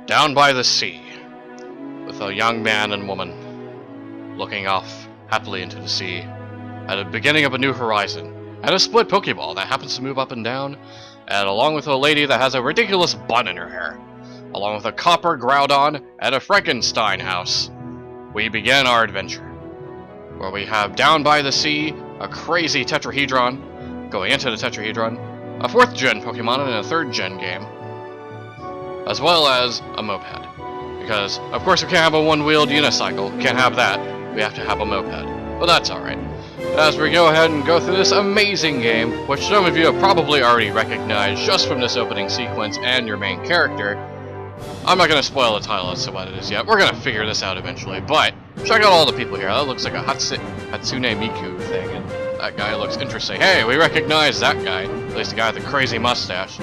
Down by the sea, with a young man and woman looking off happily into the sea at the beginning of a new horizon, and a split Pokeball that happens to move up and down, and along with a lady that has a ridiculous bun in her hair, along with a copper Groudon and a Frankenstein house, we begin our adventure, where we have Down by the Sea, a crazy Tetrahedron, going into the Tetrahedron, a 4th gen Pokemon and a 3rd gen game, as well as a moped. Because, of course, we can't have a one-wheeled unicycle. Can't have that. We have to have a moped. But that's alright. As we go ahead and go through this amazing game, which some of you have probably already recognized just from this opening sequence and your main character, I'm not going to spoil the title as to what it is yet. We're going to figure this out eventually. But, check out all the people here. That looks like a Hatsune Miku thing, and that guy looks interesting. Hey, we recognize that guy. At least the guy with the crazy mustache.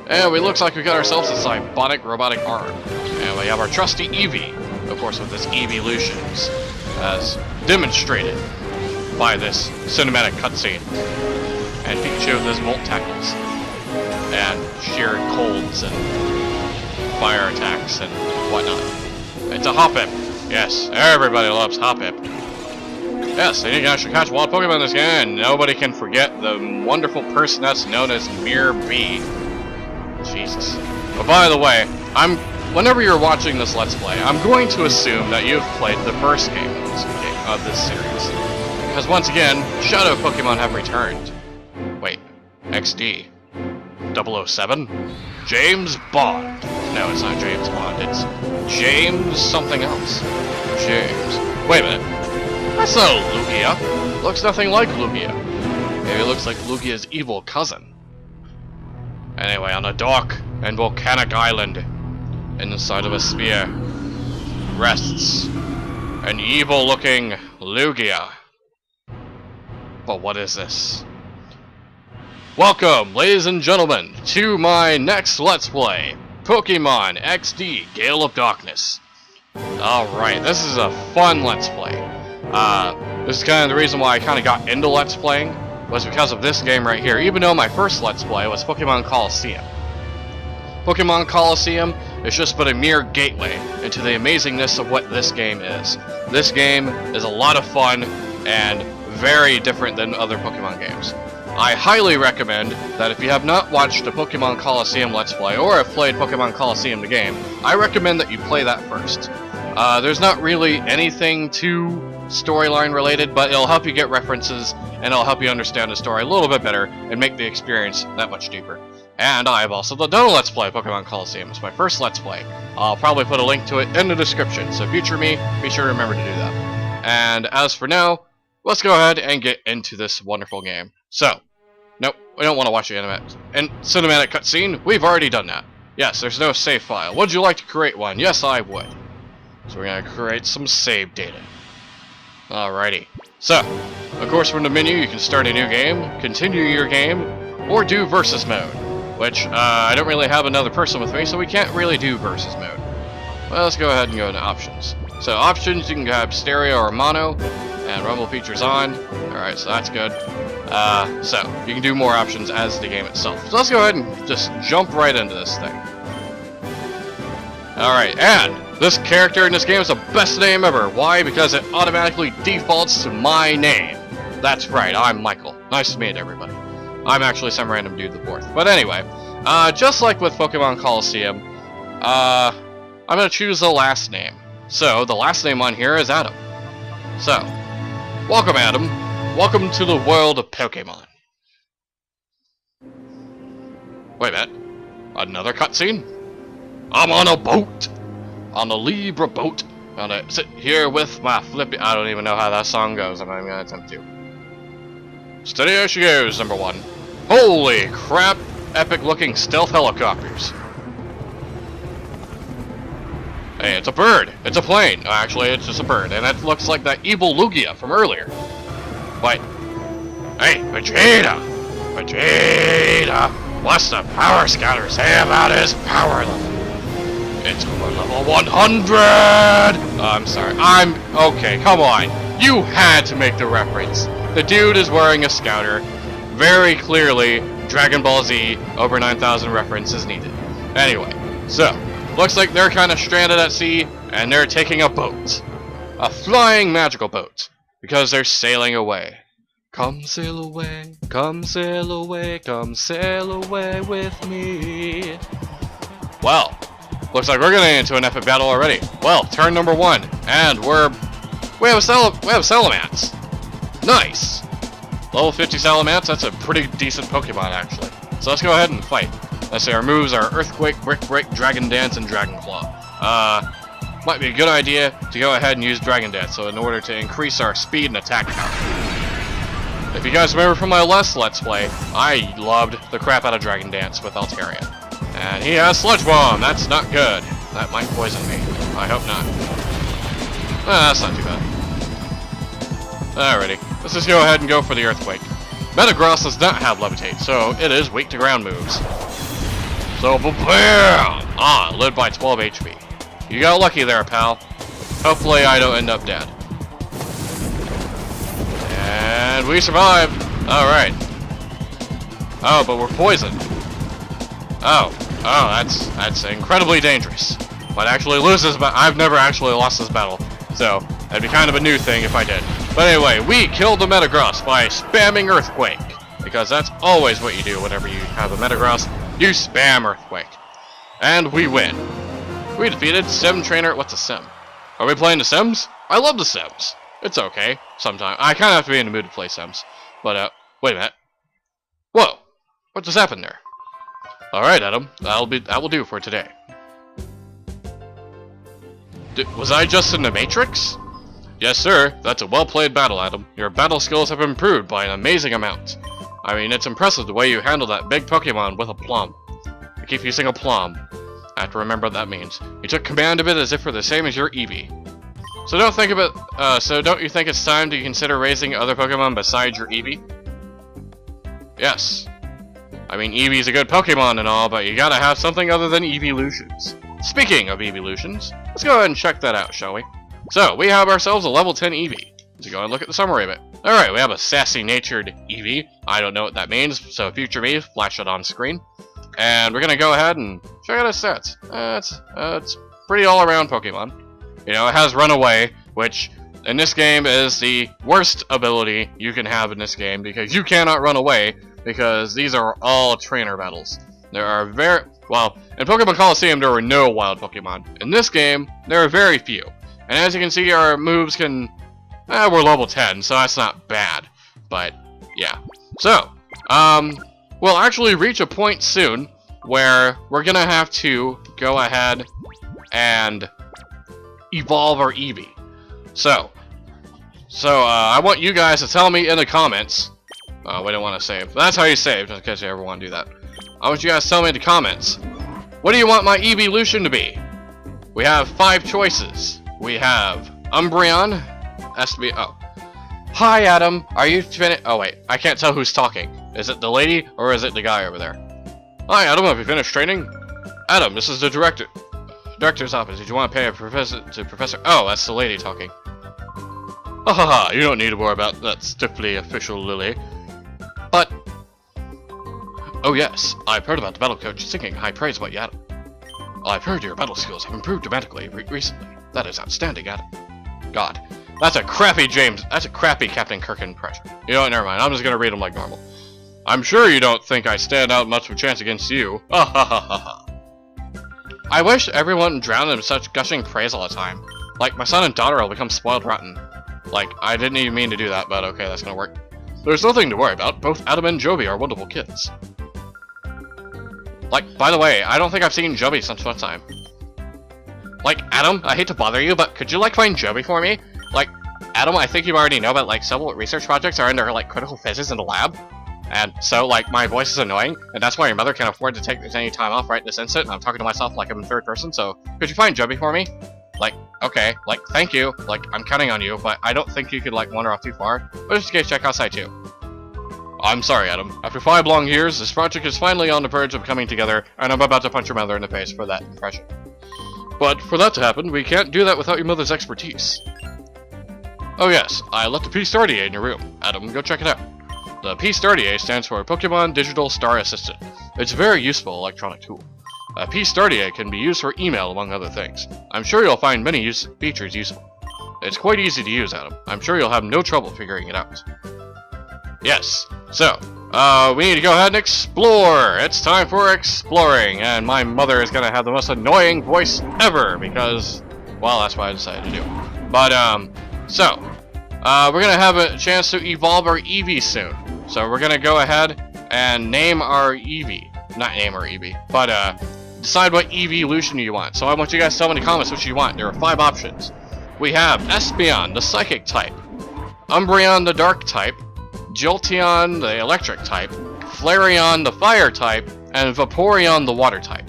And we looks like we got ourselves a cybernetic robotic arm. And we have our trusty Eevee, of course with this evolutions, as demonstrated by this cinematic cutscene. And Pikachu with his Volt Tackles, and sheer colds and fire attacks and whatnot. It's a Hoppip. Yes, everybody loves Hoppip. Yes, and you can actually catch wild Pokemon in this game, and nobody can forget the wonderful person that's known as Mir B. Jesus. But by the way, whenever you're watching this Let's Play, I'm going to assume that you've played the first game of this series. Because once again, Shadow Pokemon have returned. Wait, XD. 007? James Bond. No, it's not James Bond, it's James something else. James. Wait a minute. That's not Lugia. Looks nothing like Lugia. Maybe it looks like Lugia's evil cousin. Anyway, on a dark and volcanic island, inside of a sphere, rests an evil-looking Lugia. But what is this? Welcome, ladies and gentlemen, to my next Let's Play, Pokemon XD Gale of Darkness. Alright, this is a fun Let's Play. This is kind of the reason why I kind of got into Let's Playing, was because of this game right here, even though my first Let's Play was Pokemon Colosseum. Pokemon Colosseum is just but a mere gateway into the amazingness of what this game is. This game is a lot of fun and very different than other Pokemon games. I highly recommend that if you have not watched a Pokemon Colosseum Let's Play, or have played Pokemon Colosseum the game, I recommend that you play that first. There's not really anything too storyline related, but it'll help you get references, and it'll help you understand the story a little bit better, and make the experience that much deeper. And I have also done a Let's Play Pokemon Colosseum. It's my first Let's Play. I'll probably put a link to it in the description, so future me, be sure to remember to do that. And as for now, let's go ahead and get into this wonderful game. So, nope, we don't want to watch the cinematic cutscene. We've already done that. Yes, there's no save file. Would you like to create one? Yes, I would. So we're going to create some save data. Alrighty. So, of course from the menu you can start a new game, continue your game, or do versus mode. Which, I don't really have another person with me, so we can't really do versus mode. Well, let's go ahead and go into options. So options, you can have stereo or mono, and rumble features on. Alright, so that's good. So, you can do more options as the game itself. So let's go ahead and just jump right into this thing. Alright, and this character in this game is the best name ever. Why? Because it automatically defaults to my name. That's right, I'm Michael. Nice to meet everybody. I'm actually some random dude the 4th. But anyway, just like with Pokemon Colosseum, I'm going to choose the last name. So, the last name on here is Adam. So, welcome Adam. Welcome to the world of Pokemon. Wait a minute. Another cutscene? I'm on a boat. On a Libra boat. I'm gonna sit here with my flippy... I don't even know how that song goes. I'm not even gonna attempt to. Steady as she goes, number 1. Holy crap! Epic looking stealth helicopters. Hey, it's a bird. It's a plane. Actually, it's just a bird. And it looks like that evil Lugia from earlier. But, hey, Vegeta! Vegeta! What's the power scatter say about his power level? It's over level 100! I'm sorry. Okay, come on. You had to make the reference. The dude is wearing a scouter. Very clearly, Dragon Ball Z over 9,000 reference is needed. Anyway, so, Looks like they're kind of stranded at sea, and they're taking a boat. A flying magical boat. Because they're sailing away. Come sail away, come sail away, come sail away with me. Well, looks like we're getting into an epic battle already. Well, turn number 1, and we have Salamence. Nice. Level 50 Salamence, that's a pretty decent Pokemon actually. So let's go ahead and fight. Let's say our moves are Earthquake, Brick Break, Dragon Dance, and Dragon Claw. Might be a good idea to go ahead and use Dragon Dance, so in order to increase our speed and attack power. If you guys remember from my last Let's Play, I loved the crap out of Dragon Dance with Altaria. And he has Sludge Bomb, that's not good. That might poison me. I hope not. That's not too bad. Alrighty, let's just go ahead and go for the Earthquake. Metagross does not have Levitate, so it is weak to ground moves. So, BAM! Ah, lived by 12 HP. You got lucky there, pal. Hopefully I don't end up dead. And we survived. Alright. Oh, but we're poisoned. Oh, that's incredibly dangerous. But actually loses, but I've never actually lost this battle. So, that'd be kind of a new thing if I did. But anyway, we killed the Metagross by spamming Earthquake. Because that's always what you do whenever you have a Metagross. You spam Earthquake. And we win. We defeated Sim Trainer. What's a Sim? Are we playing the Sims? I love the Sims. It's okay. Sometimes. I kind of have to be in the mood to play Sims. But, wait a minute. Whoa. What just happened there? Alright, Adam. That will do for today. Was I just in the Matrix? Yes, sir. That's a well-played battle, Adam. Your battle skills have improved by an amazing amount. I mean, it's impressive the way you handle that big Pokemon with a plum. I keep using a plum. I have to remember what that means. You took command of it as if we're the same as your Eevee. So don't you think it's time to consider raising other Pokemon besides your Eevee? Yes. I mean, Eevee's a good Pokemon and all, but you gotta have something other than Eeveelutions. Speaking of Eeveelutions, let's go ahead and check that out, shall we? So, we have ourselves a level 10 Eevee. Let's go and look at the summary of it. Alright, we have a sassy-natured Eevee. I don't know what that means, so future me, flash it on screen. And we're gonna go ahead and check out his stats. It's pretty all-around Pokemon. You know, it has Runaway, which in this game is the worst ability you can have in this game because you cannot run away because these are all trainer battles. There are well, in Pokemon Coliseum there were no wild Pokemon. In this game, there are very few. And as you can see, our moves can... we're level 10, so that's not bad. But, yeah. So, we'll actually reach a point soon where we're gonna have to go ahead and evolve our Eevee. So I want you guys to tell me in the comments. We don't want to save. That's how you save, just in case you ever want to do that. I want you guys to tell me in the comments. What do you want my Eeveelution to be? We have 5 choices. We have Umbreon. Has to be. Oh. Hi, Adam. Are you finished? Oh, wait. I can't tell who's talking. Is it the lady or is it the guy over there? Hi, Adam. Have you finished training? Adam, this is the director's office. Did you want to pay a professor? Oh, that's the lady talking. Ha ha ha. You don't need to worry about that stiffly official Lily. But. Oh, yes. I've heard about the battle coach singing high praise about you, Adam. I've heard your battle skills have improved dramatically recently. That is outstanding, Adam. God. That's a crappy Captain Kirk impression. You know what, never mind. I'm just gonna read them like normal. I'm sure you don't think I stand out much of a chance against you. Ha ha ha ha ha. I wish everyone drowned in such gushing praise all the time. Like, my son and daughter will become spoiled rotten. Like, I didn't even mean to do that, but okay, that's gonna work. There's nothing to worry about. Both Adam and Joby are wonderful kids. Like, by the way, I don't think I've seen Joby since what time? Like, Adam, I hate to bother you, but could you, like, find Joby for me? Like, Adam, I think you already know, but, like, several research projects are under, like, critical phases in the lab. And so, like, my voice is annoying, and that's why your mother can't afford to take any time off right this instant, and I'm talking to myself like I'm in third person, so could you find Joby for me? Like, okay, like, thank you, like, I'm counting on you, but I don't think you could, like, wander off too far. But just in case, check outside, too. I'm sorry, Adam. After 5 long years, this project is finally on the verge of coming together, and I'm about to punch your mother in the face for that impression. But for that to happen, we can't do that without your mother's expertise. Oh yes, I left the P30A in your room. Adam, go check it out. The P30A stands for Pokemon Digital Star Assistant. It's a very useful electronic tool. A P-Stardia can be used for email, among other things. I'm sure you'll find many features useful. It's quite easy to use, Adam. I'm sure you'll have no trouble figuring it out. Yes, so, we need to go ahead and explore! It's time for exploring, and my mother is gonna have the most annoying voice ever, because, well, that's what I decided to do. But, we're gonna have a chance to evolve our Eevee soon. So we're gonna go ahead and name our Eevee. Not name our Eevee, but, decide what evolution you want. So I want you guys to tell me in the comments what you want. There are 5 options. We have Espeon, the Psychic type, Umbreon, the Dark type, Jolteon, the Electric type, Flareon, the Fire type, and Vaporeon, the Water type.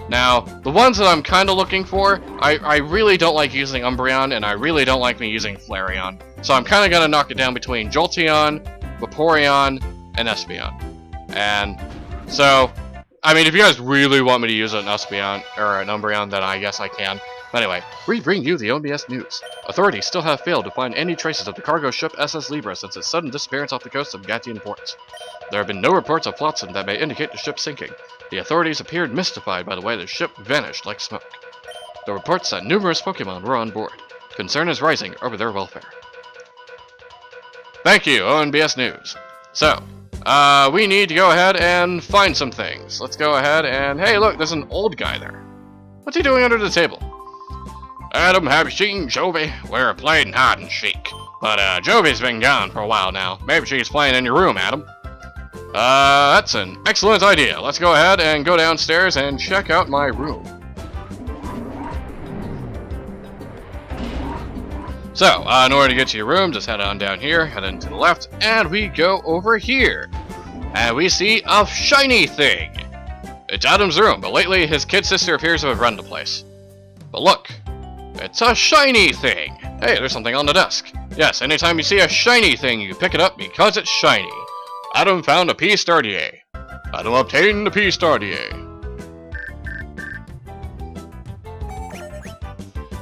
Now, the ones that I'm kind of looking for, I really don't like using Umbreon, and I really don't like me using Flareon. So I'm kind of going to knock it down between Jolteon, Vaporeon, and Espeon. And so, I mean, if you guys really want me to use an Espeon, or an Umbreon, then I guess I can. But anyway, we bring you the OBS news. Authorities still have failed to find any traces of the cargo ship SS Libra since its sudden disappearance off the coast of Gattian ports. There have been no reports of flotsam that may indicate the ship sinking. The authorities appeared mystified by the way the ship vanished like smoke. The reports that numerous Pokemon were on board. Concern is rising over their welfare. Thank you, ONBS News. So, we need to go ahead and find some things. Let's go ahead and... Hey, look, there's an old guy there. What's he doing under the table? Adam, have you seen Jovi? We're playing hide and seek. But, Jovi's been gone for a while now. Maybe she's playing in your room, Adam. That's an excellent idea. Let's go ahead and go downstairs and check out my room. So, in order to get to your room, just head on down here, head into the left, and we go over here. And we see a shiny thing. It's Adam's room, but lately his kid sister appears to have run the place. But look, it's a shiny thing. Hey, there's something on the desk. Yes, anytime you see a shiny thing, you pick it up because it's shiny. Adam found a P-Stardia. Adam obtained a P-Stardia.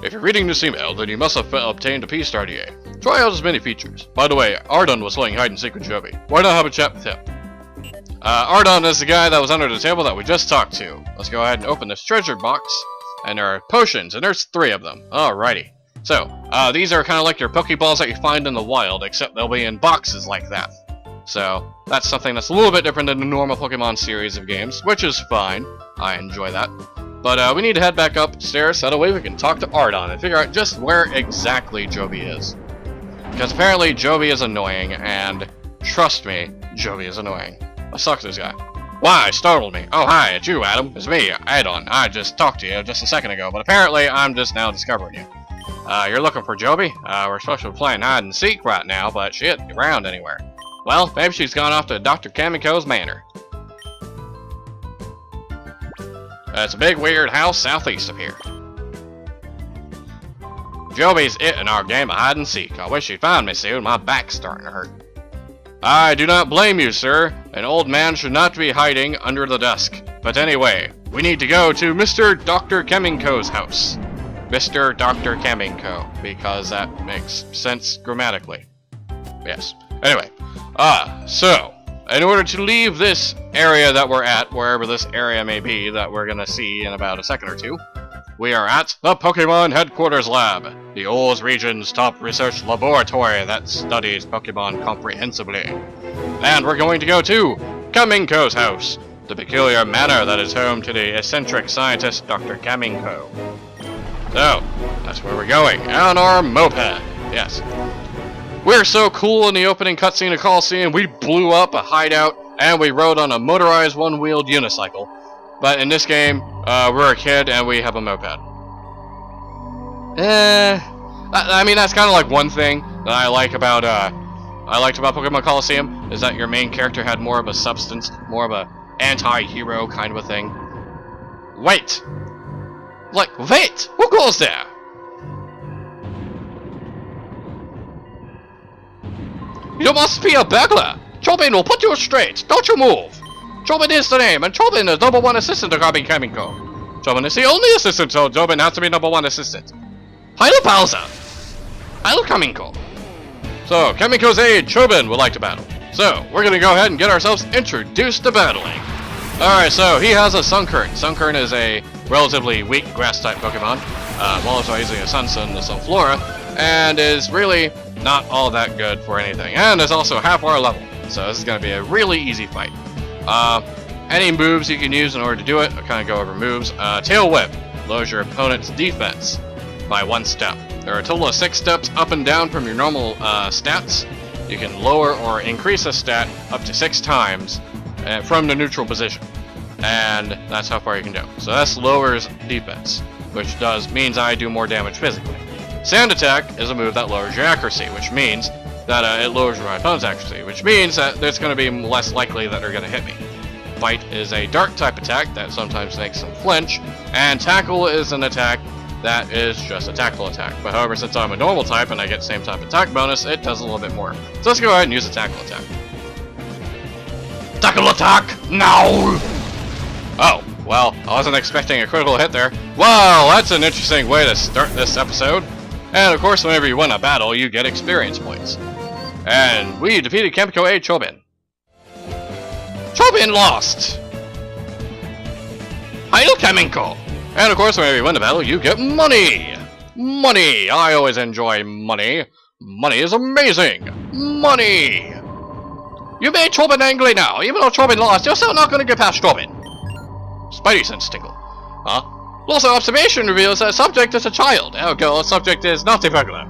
If you're reading this email, then you must have obtained a P-Stardia. Try out his many features. By the way, Ardon was playing hide and seek with Jovi. Why not have a chat with him? Ardon is the guy that was under the table that we just talked to. Let's go ahead and open this treasure box. And there are potions, and there's 3 of them. Alrighty. So, these are kind of like your Pokeballs that you find in the wild, except they'll be in boxes like that. So, that's something that's a little bit different than the normal Pokemon series of games, which is fine. I enjoy that. But, we need to head back upstairs, so that way we can talk to Ardon and figure out just where exactly Jovi is. Because apparently Jovi is annoying, and trust me, Jovi is annoying. Let's talk to this guy. Why, startled me. Oh, hi, it's you, Adam. It's me, Ardon. I just talked to you just a second ago, but apparently I'm just now discovering you. You're looking for Jovi? We're supposed to be playing hide and seek right now, but she isn't around anywhere. Well, maybe she's gone off to Dr. Kamiko's manor. It's a big weird house southeast of here. Jovi's it in our game of hide and seek. I wish you'd find me soon. My back's starting to hurt. I do not blame you, sir. An old man should not be hiding under the desk. But anyway, we need to go to Mr. Dr. Kamiko's house. Mr. Dr. Kamiko, because that makes sense grammatically. Yes. Anyway, so, in order to leave this area that we're at, wherever this area may be that we're gonna see in about a second or two, we are at the Pokemon Headquarters Lab, the Oz region's top research laboratory that studies Pokemon comprehensively. And we're going to go to Kamiko's house, the peculiar manor that is home to the eccentric scientist Dr. Kamiko. So, that's where we're going, on our moped, yes. We're so cool in the opening cutscene of Coliseum, we blew up a hideout, and we rode on a motorized one-wheeled unicycle. But in this game, we're a kid and we have a moped. I mean, that's kind of like one thing that I liked about Pokemon Coliseum, is that your main character had more of a substance, more of a anti-hero kind of a thing. Wait! Like, wait! Who goes there? You must be a burglar! Chobin will put you straight! Don't you move! Chobin is the name, and Chobin is #1 assistant to Kamiko. Chobin is the only assistant, so Chobin has to be #1 assistant. Hello, Bowser! Hello, Kamiko. So, Kamiko's aide, Chobin, would like to battle. So, we're gonna go ahead and get ourselves introduced to battling. Alright, so he has a Sunkern. Sunkern is a relatively weak grass-type Pokemon. Also using a Sunsun, the Sunflora, and is really not all that good for anything. And is also half our level, so this is going to be a really easy fight. Any moves you can use in order to do it, I'll kind of go over moves. Tail Whip lowers your opponent's defense by 1 step. There are a total of 6 steps up and down from your normal stats. You can lower or increase a stat up to 6 times from the neutral position, and that's how far you can go. So this lowers defense, which means I do more damage physically. Sand Attack is a move that lowers your accuracy, which means that it lowers my opponent's accuracy, which means that it's going to be less likely that they're going to hit me. Bite is a dark type attack that sometimes makes them flinch, and Tackle is an attack that is just a tackle attack. But however, since I'm a normal type and I get same type attack bonus, it does a little bit more. So let's go ahead and use a tackle attack. Tackle attack now! Oh, well, I wasn't expecting a critical hit there. Wow, that's an interesting way to start this episode. And of course, whenever you win a battle, you get experience points. And we defeated Kamiko A. Chobin. Chobin lost! Hail Kamiko! And of course, whenever you win a battle, you get money! Money! I always enjoy money. Money is amazing! Money! You made Chobin angry now. Even though Chobin lost, you're still not going to get past Chobin. Spidey sense tingle. Huh? Also, observation reveals that subject is a child. Oh, girl, subject is not a burglar.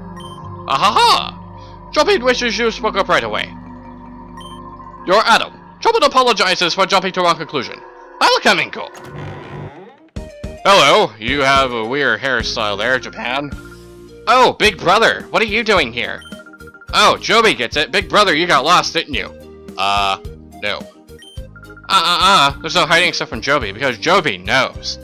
Ahaha! Chobin wishes you spoke up right away. You're Adam. Chobin apologizes for jumping to wrong conclusion. I'll come and go. Hello, you have a weird hairstyle there, Japan. Oh, Big Brother, what are you doing here? Oh, Joby gets it. Big Brother, you got lost, didn't you? No. There's no hiding stuff from Joby, because Joby knows.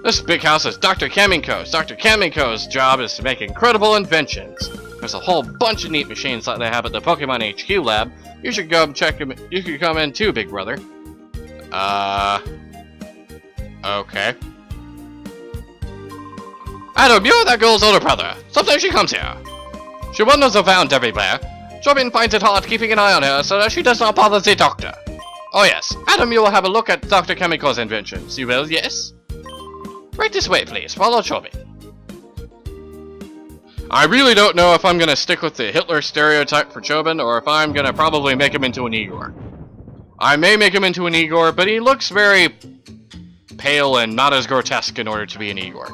This big house is Dr. Kamiko's. Dr. Kamiko's job is to make incredible inventions. There's a whole bunch of neat machines like they have at the Pokemon HQ lab. You should go check them. You could come in too, Big Brother. Okay. Adam, you're that girl's older brother. Sometimes she comes here. She wanders around everywhere. Chobin finds it hard keeping an eye on her so that she does not bother the doctor. Oh yes, Adam, you will have a look at Dr. Kamiko's inventions. You will, yes? Right this way, please. Follow Chobin. I really don't know if I'm going to stick with the Hitler stereotype for Chobin, or if I'm going to probably make him into an Igor. I may make him into an Igor, but he looks very pale and not as grotesque in order to be an Igor.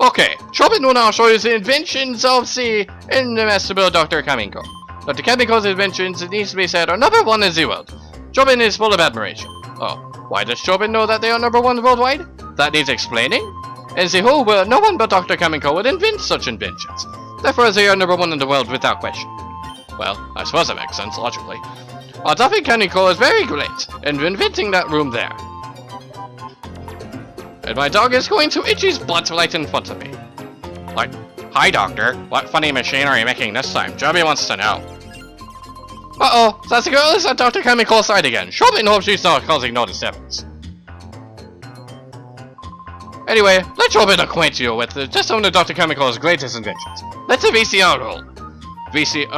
Okay, Chobin will now show you the inventions of the inestimable Dr. Kamiko. Dr. Kamiko's inventions, it needs to be said, are #1 in the world. Chobin is full of admiration. Oh, why does Chobin know that they are #1 worldwide? That needs explaining. In the whole world, no one but Dr. Kamiko would invent such inventions. Therefore, they are #1 in the world without question. Well, I suppose that makes sense, logically. Dr. Kamiko is very great in inventing that room there. And my dog is going to itch his butt right in front of me. Like, hi doctor, what funny machine are you making this time? Joby wants to know. Uh-oh, that's the girl is at Dr. Kamiko's side again. Chobin hopes she's not causing no disturbance. Anyway, let Chobin acquaint you with just some of Dr. Kamiko's greatest inventions. Let's a VCR roll.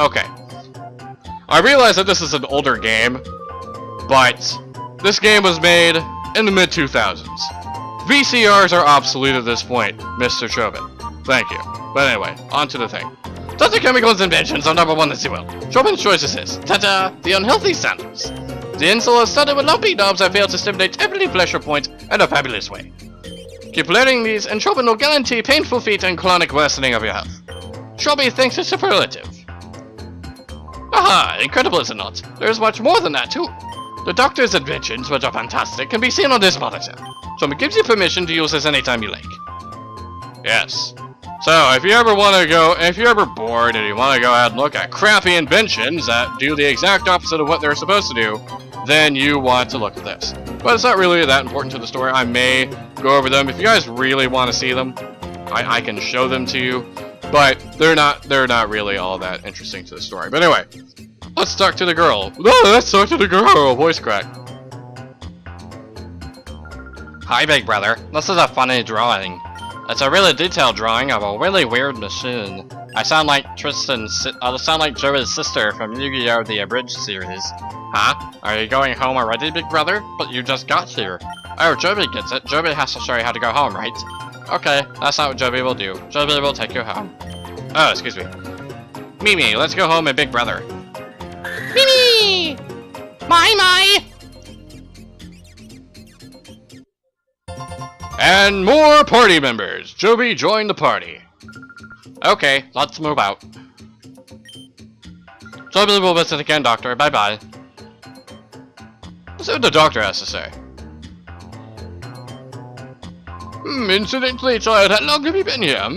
Okay. I realize that this is an older game, but this game was made in the mid-2000s. VCRs are obsolete at this point, Mr. Chobin. Thank you. But anyway, on to the thing. Dr. Kamiko's inventions are #1 in the world. Chobin's choices is, ta-da, the unhealthy sandals. The insole is studded with lumpy knobs that fail to stimulate every pleasure point in a fabulous way. Keep learning these, and Chobin will guarantee painful feet and chronic worsening of your health. Chobin thinks it's superlative. Aha, incredible is it not? There's much more than that too. The doctor's inventions, which are fantastic, can be seen on this monitor. Chobin gives you permission to use this anytime you like. Yes. So, if you ever bored and you want to go ahead and look at crappy inventions that do the exact opposite of what they're supposed to do, then you want to look at this. But it's not really that important to the story. I may go over them. If you guys really want to see them, I can show them to you. But they're not really all that interesting to the story. But anyway, let's talk to the girl. No, let's talk to the girl. Voice crack. Hi, Big Brother. This is a funny drawing. It's a really detailed drawing of a really weird machine. I sound like I sound like Joey's sister from Yu-Gi-Oh! The Abridged series. Huh? Are you going home already, big brother? But you just got here. Oh, Joby gets it. Joby has to show you how to go home, right? Okay, that's not what Joby will do. Joby will take you home. Oh, excuse me. Mimi, let's go home, my big brother. Mimi! My! And more party members! Joby joined the party. Okay, let's move out. Joby will visit again, Doctor. Bye-bye. Let's see what the doctor has to say. Incidentally, child, how long have you been here?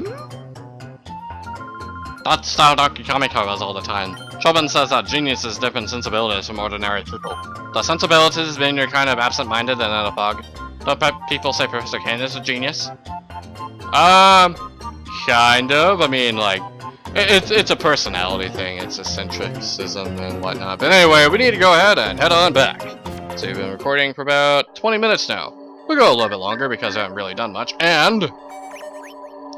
That's how Dr. Kamiko is all the time. Chobin says that geniuses different sensibilities from ordinary people. The sensibilities being you're kind of absent-minded and in a fog. Don't people say Professor Kane is a genius? Kind of. I mean, like, it's a personality thing. It's eccentricism and whatnot. But anyway, we need to go ahead and head on back. So we've been recording for about 20 minutes now. We'll go a little bit longer because I haven't really done much. And,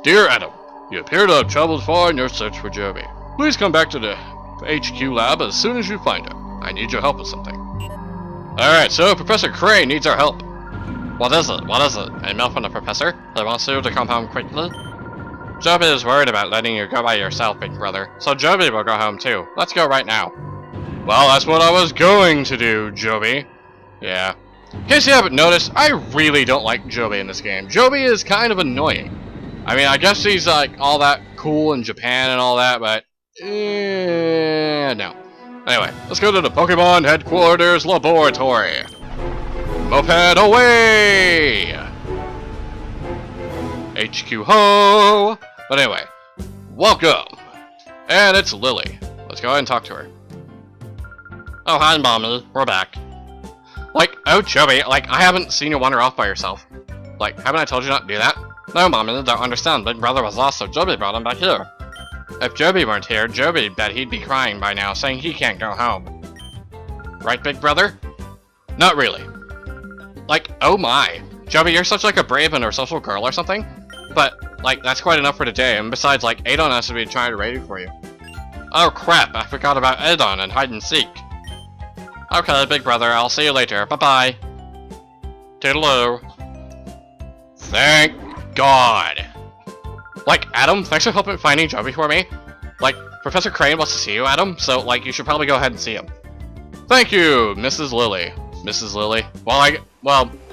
dear Adam, you appear to have traveled far in your search for Joby. Please come back to the HQ lab as soon as you find her. I need your help with something. Alright, so Professor Crane needs our help. What is it? What is it? A mail from the professor? They want you to come home quickly? Joby is worried about letting you go by yourself, big brother. So Joby will go home too. Let's go right now. Well, that's what I was going to do, Joby. Yeah. In case you haven't noticed, I really don't like Joby in this game. Joby is kind of annoying. I mean, I guess he's like all that cool in Japan and all that, but no. Anyway, let's go to the Pokemon Headquarters Laboratory. Moped away! HQ ho! But anyway, welcome! And it's Lily. Let's go ahead and talk to her. Oh, hi, Mommy. We're back. Like, oh, Joby, like, I haven't seen you wander off by yourself. Like, haven't I told you not to do that? No, Mommy, don't understand. Big brother was lost, so Joby brought him back here. If Joby weren't here, Joby bet he'd be crying by now, saying he can't go home. Right, big brother? Not really. Like, oh my. Joby, you're such like a brave and a social girl or something? But, like, that's quite enough for today, and besides, like, Adon has to be trying to ready for you. Oh crap, I forgot about Adon and hide and seek. Okay, big brother, I'll see you later. Bye-bye. Toodaloo. Thank God. Like, Adam, thanks for helping finding Joby for me. Like, Professor Crane wants to see you, Adam, so, like, you should probably go ahead and see him. Thank you, Mrs. Lily. Mrs. Lily? Well,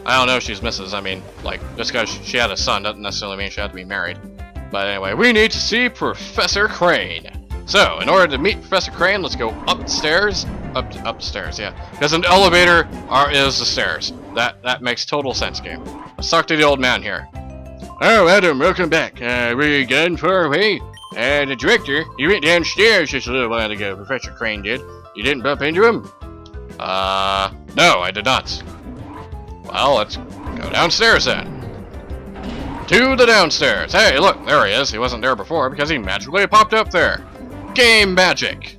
I don't know if she's Mrs. I mean, like, just because she had a son doesn't necessarily mean she had to be married. But anyway, we need to see Professor Crane. So, in order to meet Professor Crane, let's go upstairs. Upstairs, yeah. Because an elevator is the stairs. That makes total sense, game. Let's talk to the old man here. Oh, Adam, welcome back. Were you gone far away? The director, he went downstairs just a little while ago, Professor Crane did. You didn't bump into him? No, I did not. Well, let's go downstairs then. To the downstairs. Hey, look, there he is. He wasn't there before because he magically popped up there. Game magic.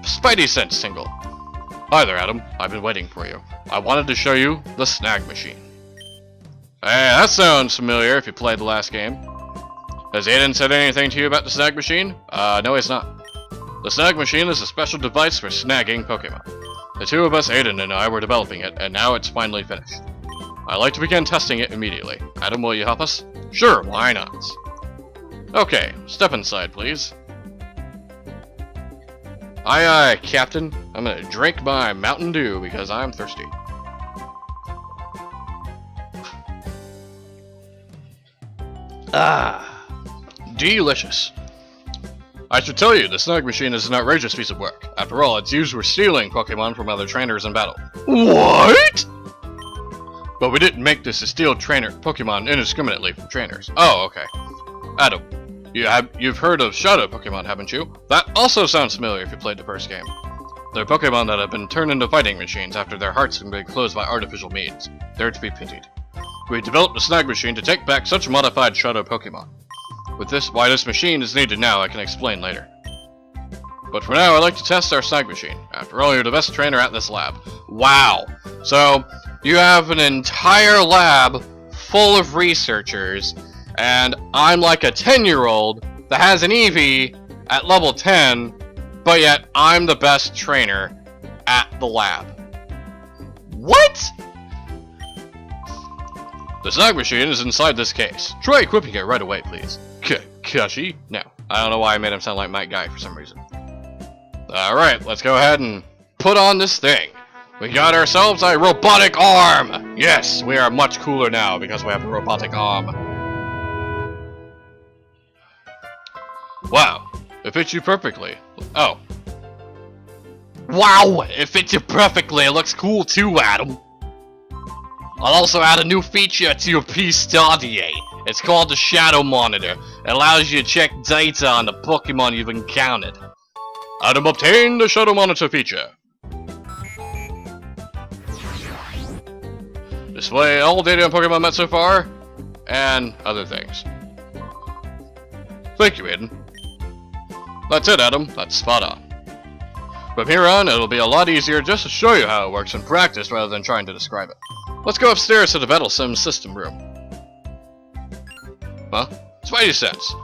Spidey sense tingle. Hi there, Adam. I've been waiting for you. I wanted to show you the snag machine. Hey, that sounds familiar if you played the last game. Has Aiden said anything to you about the snag machine? No, he's not. The snag machine is a special device for snagging Pokemon. The two of us, Aiden and I, were developing it, and now it's finally finished. I'd like to begin testing it immediately. Adam, will you help us? Sure, why not? Okay, step inside, please. Aye, aye, Captain. I'm gonna drink my Mountain Dew because I'm thirsty. Ah, delicious. I should tell you, the snag machine is an outrageous piece of work. After all, it's used for stealing Pokemon from other trainers in battle. What? But we didn't make this to steal Pokemon indiscriminately from trainers. Oh, okay. Adam, you've heard of Shadow Pokemon, haven't you? That also sounds familiar if you played the first game. They're Pokemon that have been turned into fighting machines after their hearts have been closed by artificial means. They're to be pitied. We developed a snag machine to take back such modified Shadow Pokemon. Why this machine is needed now, I can explain later. But for now, I'd like to test our snag machine. After all, you're the best trainer at this lab. Wow! So, you have an entire lab full of researchers, and I'm like a 10-year-old that has an Eevee at level 10, but yet I'm the best trainer at the lab. What? The snag machine is inside this case. Try equipping it right away, please. Kashi? No. I don't know why I made him sound like Mike Guy for some reason. Alright, let's go ahead and put on this thing. We got ourselves a robotic arm! Yes, we are much cooler now because we have a robotic arm. Wow, it fits you perfectly. Oh. Wow, it fits you perfectly. It looks cool too, Adam. I'll also add a new feature to your P-Stadia. It's called the Shadow Monitor. It allows you to check data on the Pokemon you've encountered. Adam obtained the Shadow Monitor feature. Display all data on Pokemon met so far, and other things. Thank you, Aiden. That's it, Adam. That's spot on. From here on, it'll be a lot easier just to show you how it works in practice rather than trying to describe it. Let's go upstairs to the Battle Sim system room. Huh? Spidey sense.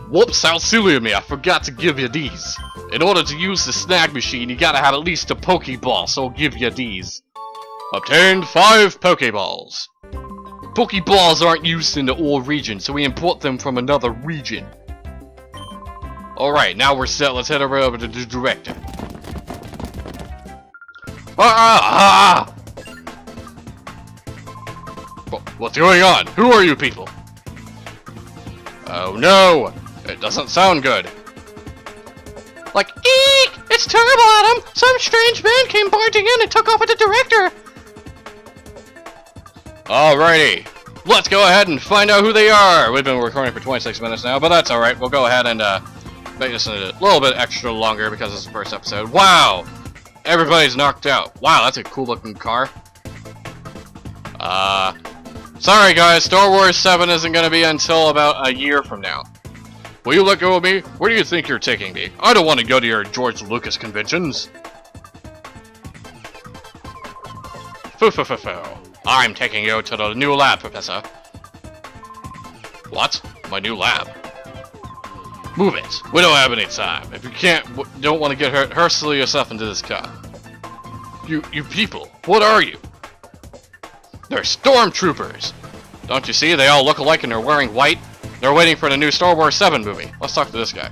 Whoops, how silly of me, I forgot to give you these. In order to use the snag machine, you gotta have at least a Pokeball, so I'll give you these. Obtained 5 Pokeballs. Pokeballs aren't used in the all region, so we import them from another region. Alright, now we're set. Let's head over to the director. What's going on? Who are you people? Oh no! It doesn't sound good. Like, eek! It's terrible, Adam! Some strange man came barging in and took off with the director! Alrighty. Let's go ahead and find out who they are! We've been recording for 26 minutes now, but that's alright. We'll go ahead and make this a little bit extra longer because it's the first episode. Wow! Everybody's knocked out. Wow, that's a cool looking car. Sorry guys, Star Wars VII isn't gonna be until about a year from now. Will you let go of me? Where do you think you're taking me? I don't want to go to your George Lucas conventions. Foo. I'm taking you to the new lab, Professor. What? My new lab? Move it. We don't have any time. If you don't want to get hurt, hustle yourself into this car. You people, what are you? They're stormtroopers. Don't you see? They all look alike and they're wearing white. They're waiting for the new Star Wars VII movie. Let's talk to this guy.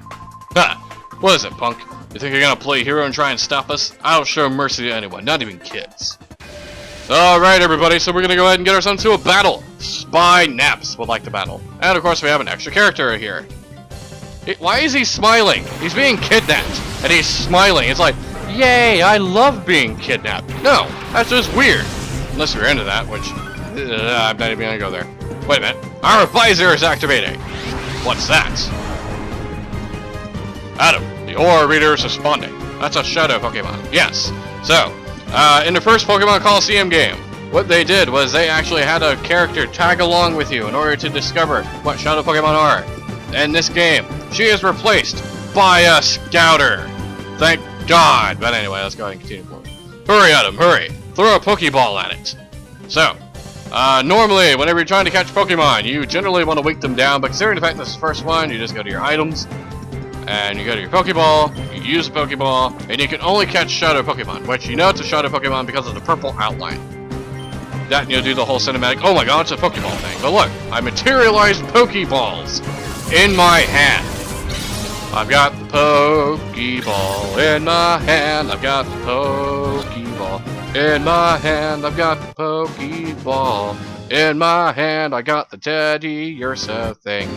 Ha! What is it, punk? You think you're gonna play hero and try and stop us? I don't show mercy to anyone, not even kids. Alright everybody, so we're gonna go ahead and get ourselves to a battle. Spy Naps would like the battle. And of course we have an extra character here. Why is he smiling? He's being kidnapped. And he's smiling. It's like, yay, I love being kidnapped. No, that's just weird. Unless you're into that, which, I'm not even gonna go there. Wait a minute. Our visor is activating. What's that? Adam, the aura reader is responding. That's a shadow Pokemon. Yes. So, in the first Pokemon Coliseum game, what they did was they actually had a character tag along with you in order to discover what shadow Pokemon are. In this game, she is replaced by a Scouter. Thank God. But anyway, let's go ahead and continue forward. Hurry, Adam, hurry. Throw a Pokeball at it. So, normally, whenever you're trying to catch Pokemon, you generally want to wake them down, but considering the fact this is the first one, you just go to your items, and you go to your Pokeball, you use a Pokeball, and you can only catch Shadow Pokemon, which you know it's a Shadow Pokemon because of the purple outline. That, and you'll do the whole cinematic, oh my god, it's a Pokeball thing. But look, I materialized Pokeballs in my hand. I've got the Pokeball in my hand, I've got the Pokeball in my hand, I've got the Pokeball in my hand, I got the Teddy Ursa thing.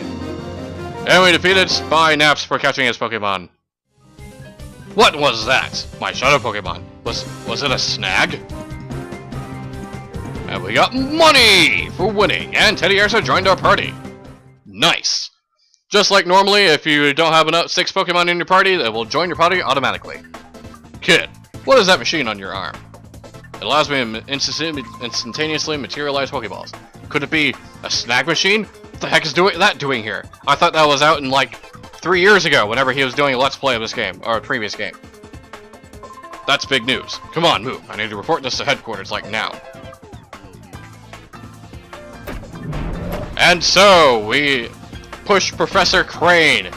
And we defeated Spy Naps for catching his Pokemon. What was that? My Shadow Pokemon. Was it a snag? And we got money for winning, and Teddy Ursa joined our party. Nice. Just like normally, if you don't have enough 6 Pokemon in your party, they will join your party automatically. Kid, what is that machine on your arm? It allows me to instantaneously materialize Pokeballs. Could it be a snag machine? What the heck is that doing here? I thought that was out in like 3 years ago, whenever he was doing a Let's Play of this game, or a previous game. That's big news. Come on, move. I need to report this to headquarters, like now. And so, we push Professor Crane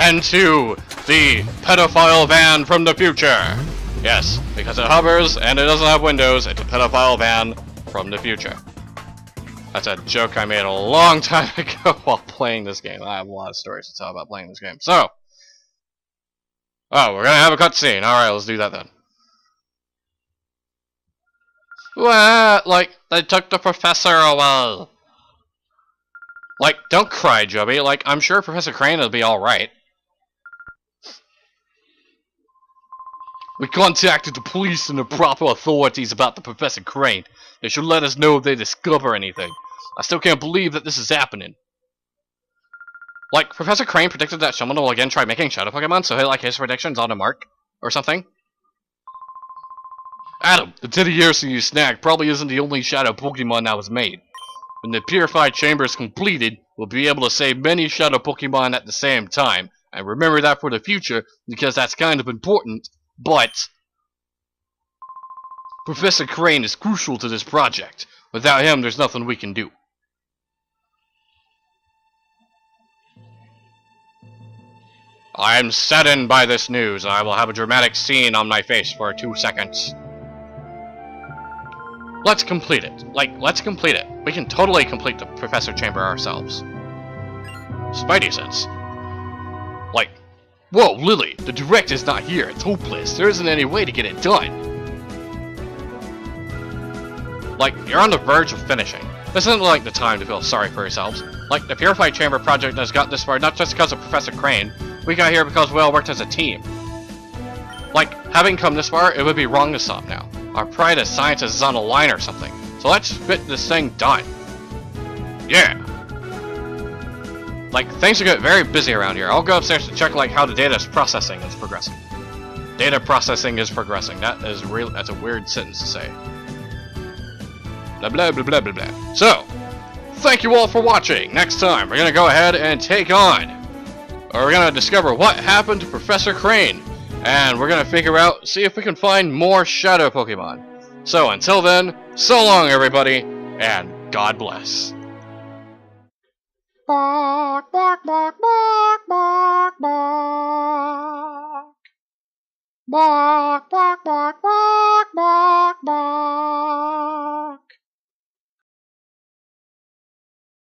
into the pedophile van from the future. Yes, because it hovers and it doesn't have windows, it's a pedophile van from the future. That's a joke I made a long time ago while playing this game. I have a lot of stories to tell about playing this game. So, oh, we're gonna have a cutscene. Alright, let's do that then. What? Like, they took the professor away. Like, don't cry, Joby. Like, I'm sure Professor Crane will be alright. We contacted the police and the proper authorities about the Professor Crane. They should let us know if they discover anything. I still can't believe that this is happening. Like, Professor Crane predicted that someone will again try making Shadow Pokemon, so like his prediction's on the mark, or something. Adam, the Teddy Yersin you snagged probably isn't the only Shadow Pokemon that was made. When the Purified Chamber is completed, we'll be able to save many Shadow Pokemon at the same time. And remember that for the future, because that's kind of important, but Professor Crane is crucial to this project. Without him, there's nothing we can do. I am saddened by this news, and I will have a dramatic scene on my face for 2 seconds. Let's complete it. Let's complete it. We can totally complete the Professor Chamber ourselves. Spidey sense. Like, whoa, Lily, the direct is not here. It's hopeless. There isn't any way to get it done. Like, you're on the verge of finishing. This isn't like the time to feel sorry for yourselves. Like, the Purified Chamber project has got this far not just because of Professor Crane. We got here because we all worked as a team. Like, having come this far, it would be wrong to stop now. Our pride as scientists is on the line or something. So let's get this thing done. Yeah. Like, things are getting very busy around here. I'll go upstairs to check, like, how the data processing is progressing. Data processing is progressing. That's a weird sentence to say. Blah, blah, blah, blah, blah, blah. So, thank you all for watching. Next time, we're gonna go ahead and take on, or we're gonna discover what happened to Professor Crane. And we're gonna figure out, see if we can find more Shadow Pokemon. So until then, so long everybody, and God bless. Bark, bark, bark, bark, bark, bark. Bark, bark, bark, bark, bark, bark.